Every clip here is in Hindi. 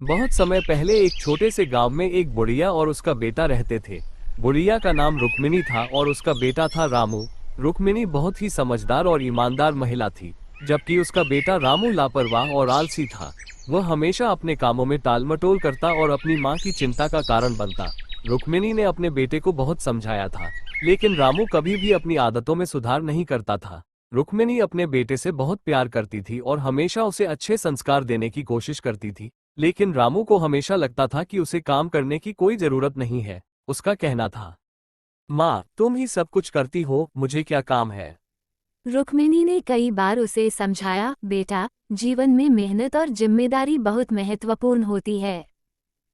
बहुत समय पहले एक छोटे से गांव में एक बुढ़िया और उसका बेटा रहते थे। बुढ़िया का नाम रुक्मिणी था और उसका बेटा था रामू। रुक्मिणी बहुत ही समझदार और ईमानदार महिला थी, जबकि उसका बेटा रामू लापरवाह और आलसी था। वह हमेशा अपने कामों में टालमटोल करता और अपनी माँ की चिंता का कारण बनता। रुक्मिणी ने अपने बेटे को बहुत समझाया था, लेकिन रामू कभी भी अपनी आदतों में सुधार नहीं करता था। रुक्मिणी अपने बेटे से बहुत प्यार करती थी और हमेशा उसे अच्छे संस्कार देने की कोशिश करती थी, लेकिन रामू को हमेशा लगता था कि उसे काम करने की कोई जरूरत नहीं है। उसका कहना था, माँ तुम ही सब कुछ करती हो, मुझे क्या काम है। रुक्मिणी ने कई बार उसे समझाया, बेटा, जीवन में मेहनत और जिम्मेदारी बहुत महत्वपूर्ण होती है।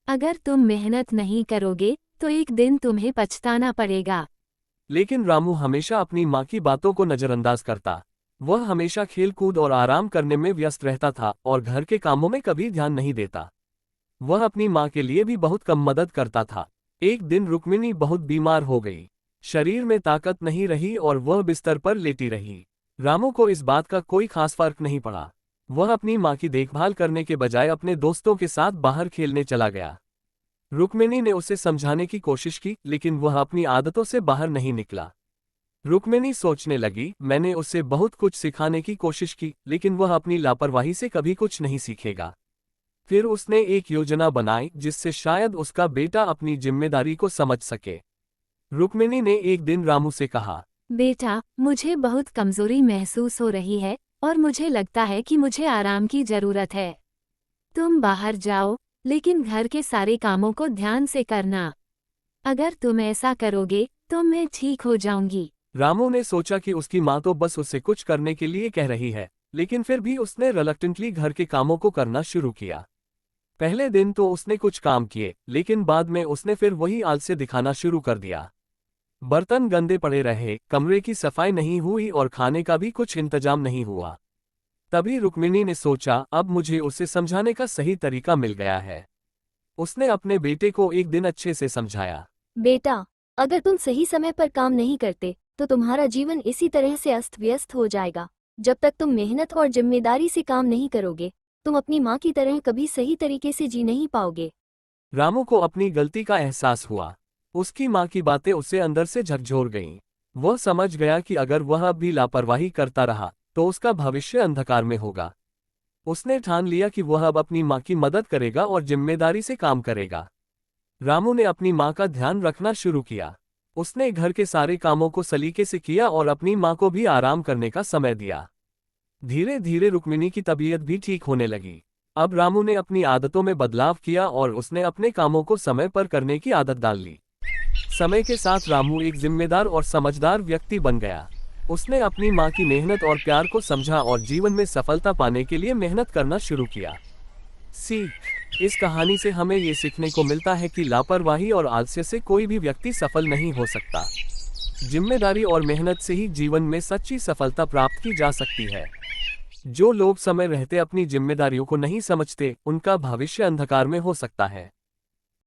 अगर तुम मेहनत नहीं करोगे तो एक दिन तुम्हें पछताना पड़ेगा। लेकिन रामू हमेशा अपनी माँ की बातों को नजरअंदाज करता। वह हमेशा खेल कूद और आराम करने में व्यस्त रहता था और घर के कामों में कभी ध्यान नहीं देता। वह अपनी माँ के लिए भी बहुत कम मदद करता था। एक दिन रुक्मिणी बहुत बीमार हो गई। शरीर में ताकत नहीं रही और वह बिस्तर पर लेटी रही। रामू को इस बात का कोई खास फर्क नहीं पड़ा। वह अपनी माँ की देखभाल करने के बजाय अपने दोस्तों के साथ बाहर खेलने चला गया। रुक्मिणी ने उसे समझाने की कोशिश की, लेकिन वह अपनी आदतों से बाहर नहीं निकला। रुक्मिणी सोचने लगी, मैंने उसे बहुत कुछ सिखाने की कोशिश की, लेकिन वह अपनी लापरवाही से कभी कुछ नहीं सीखेगा। फिर उसने एक योजना बनाई जिससे शायद उसका बेटा अपनी जिम्मेदारी को समझ सके। रुक्मिणी ने एक दिन रामू से कहा, बेटा, मुझे बहुत कमजोरी महसूस हो रही है और मुझे लगता है कि मुझे आराम की जरूरत है। तुम बाहर जाओ, लेकिन घर के सारे कामों को ध्यान से करना। अगर तुम ऐसा करोगे तो मैं ठीक हो जाऊंगी। रामू ने सोचा कि उसकी माँ तो बस उसे कुछ करने के लिए कह रही है, लेकिन फिर भी उसने रिलक्टेंटली घर के कामों को करना शुरू किया। पहले दिन तो उसने कुछ काम किए, लेकिन बाद में उसने फिर वही आलस्य दिखाना शुरू कर दिया। बर्तन गंदे पड़े रहे, कमरे की सफाई नहीं हुई और खाने का भी कुछ इंतजाम नहीं हुआ। तभी रुक्मिणी ने सोचा, अब मुझे उसे समझाने का सही तरीका मिल गया है। उसने अपने बेटे को एक दिन अच्छे से समझाया। बेटा, अगर तुम सही समय पर काम नहीं करते तो तुम्हारा जीवन इसी तरह से अस्त व्यस्त हो जाएगा। जब तक तुम मेहनत और जिम्मेदारी से काम नहीं करोगे, तुम अपनी माँ की तरह कभी सही तरीके से जी नहीं पाओगे। रामू को अपनी गलती का एहसास हुआ। उसकी माँ की बातें उसे अंदर से झकझोर गईं। वह समझ गया कि अगर वह अब भी लापरवाही करता रहा तो उसका भविष्य अंधकार में होगा। उसने ठान लिया कि वह अब अपनी माँ की मदद करेगा और जिम्मेदारी से काम करेगा। रामू ने अपनी माँ का ध्यान रखना शुरू किया। उसने घर के सारे कामों को सलीके से किया और अपनी माँ को भी आराम करने का समय दिया। धीरे धीरे रुक्मिणी की तबीयत भी ठीक होने लगी। अब रामू ने अपनी आदतों में बदलाव किया और उसने अपने कामों को समय पर करने की आदत डाल ली। समय के साथ रामू एक जिम्मेदार और समझदार व्यक्ति बन गया। उसने अपनी माँ की मेहनत और प्यार को समझा और जीवन में सफलता पाने के लिए मेहनत करना शुरू किया। सीख, इस कहानी से हमें ये सीखने को मिलता है कि लापरवाही और आलस्य से कोई भी व्यक्ति सफल नहीं हो सकता। जिम्मेदारी और मेहनत से ही जीवन में सच्ची सफलता प्राप्त की जा सकती है। जो लोग समय रहते अपनी जिम्मेदारियों को नहीं समझते, उनका भविष्य अंधकार में हो सकता है।